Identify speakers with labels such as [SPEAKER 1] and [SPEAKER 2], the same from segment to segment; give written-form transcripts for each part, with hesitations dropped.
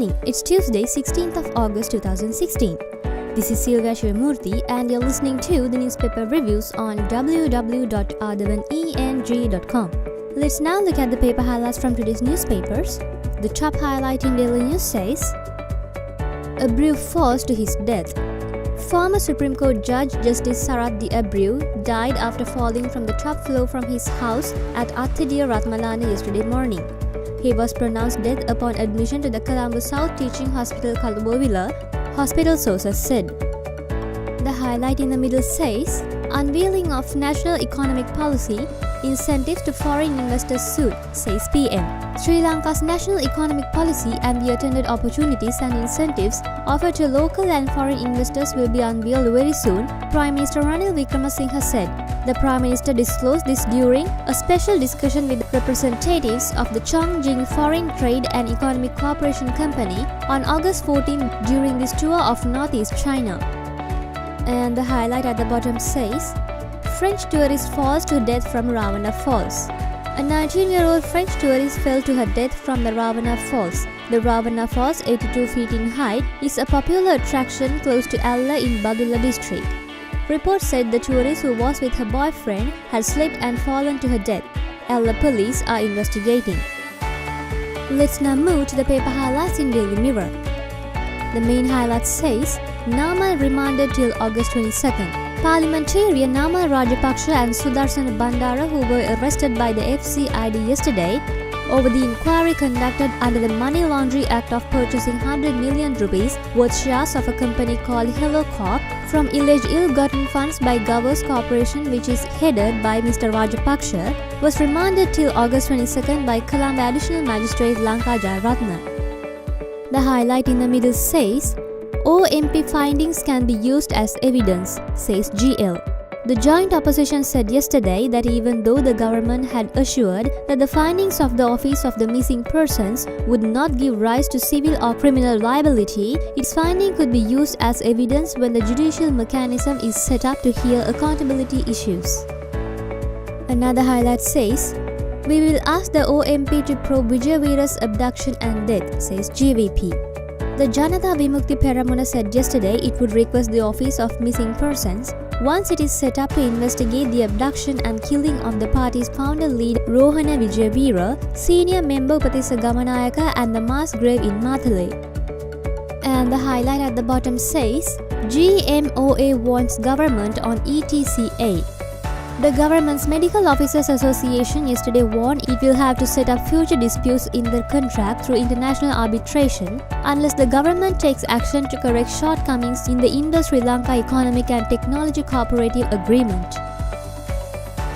[SPEAKER 1] morning, it's Tuesday, 16th of August 2016. This is Sylvia Shivamurthy and you're listening to the newspaper reviews on www.adavaneng.com. Let's now look at the paper highlights from today's newspapers. The top highlight in Daily News says, Abreu falls to his death. Former Supreme Court Judge Justice Sarath Abreu died after falling from the top floor from his house at Athidiya Ratmalana yesterday morning. He was pronounced dead upon admission to the Colombo South Teaching Hospital Kalubowila, hospital sources said. The highlight in the middle says, Unveiling of National Economic Policy, Incentives to Foreign Investors Suit, says PM. Sri Lanka's national economic policy and the attendant opportunities and incentives offered to local and foreign investors will be unveiled very soon, Prime Minister Ranil Wickremesinghe said. The Prime Minister disclosed this during a special discussion with representatives of the Chongqing Foreign Trade and Economic Cooperation Company on August 14 during this tour of Northeast China. And the highlight at the bottom says, French tourist falls to death from Ravana Falls. A 19-year-old French tourist fell to her death from the Ravana Falls. The Ravana Falls, 82 feet in height, is a popular attraction close to Alla in Badulla district. Reports said the tourist who was with her boyfriend had slipped and fallen to her death. Alla police are investigating. Let's now move to the paper highlights in Daily Mirror. The main highlight says, Namal remanded till August 22nd. Parliamentarian Namal Rajapaksa and Sudarsana Bandara, who were arrested by the FCID yesterday over the inquiry conducted under the Money Laundering Act of purchasing 100 million rupees worth shares of a company called Hello Corp from alleged ill-gotten funds by Govers Corporation, which is headed by Mr. Rajapaksa, was remanded till August 22nd by Colombo Additional Magistrate Lanka Jayaratna. The highlight in the middle says, OMP findings can be used as evidence, says GL. The joint opposition said yesterday that even though the government had assured that the findings of the Office of the Missing Persons would not give rise to civil or criminal liability, its finding could be used as evidence when the judicial mechanism is set up to hear accountability issues. Another highlight says, We will ask the OMP to probe Vijayveera's abduction and death, says GVP. The Janata Vimukti Peramuna said yesterday it would request the Office of Missing Persons, once it is set up to investigate the abduction and killing of the party's founder lead Rohana Vijayveera, senior member Upatissa Gamanayaka and the mass grave in Mathale. And the highlight at the bottom says, GMOA warns government on ETCA. The Government's Medical Officers Association yesterday warned it will have to set up future disputes in their contract through international arbitration unless the government takes action to correct shortcomings in the Indo-Sri Lanka Economic and Technology Cooperative Agreement.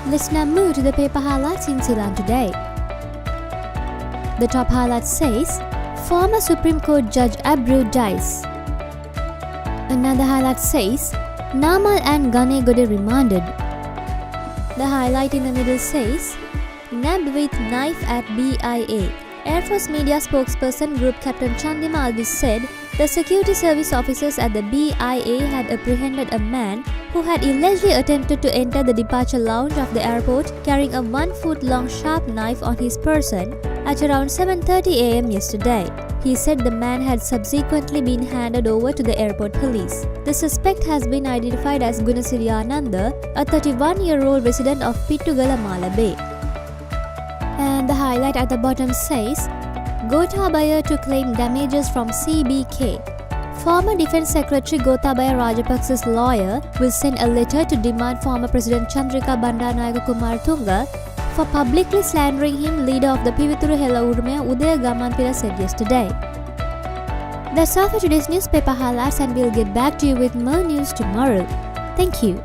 [SPEAKER 1] Let's now move to the paper highlights in Ceylon today. The top highlight says, Former Supreme Court Judge Abreu dies. Another highlight says, Namal and Ganegode remanded. The highlight in the middle says, Nabbed with knife at BIA. Air Force Media spokesperson Group Captain Chandima Alvis said the security service officers at the BIA had apprehended a man who had allegedly attempted to enter the departure lounge of the airport carrying a 1-foot-long sharp knife on his person at around 7:30 a.m. yesterday. He said the man had subsequently been handed over to the airport police. The suspect has been identified as Gunasiri Ananda, a 31-year-old resident of Pittugala Mala Bay. And the highlight at the bottom says, Gotabaya to claim damages from CBK. Former Defence Secretary Gotabaya Rajapaksa's lawyer will send a letter to demand former President Chandrika Bandaranaike Kumaratunga for publicly slandering him, leader of the Pivithuru Hela Urumaya Udaya Gamanthira said yesterday. That's all for today's newspaper highlights and we'll get back to you with more news tomorrow. Thank you.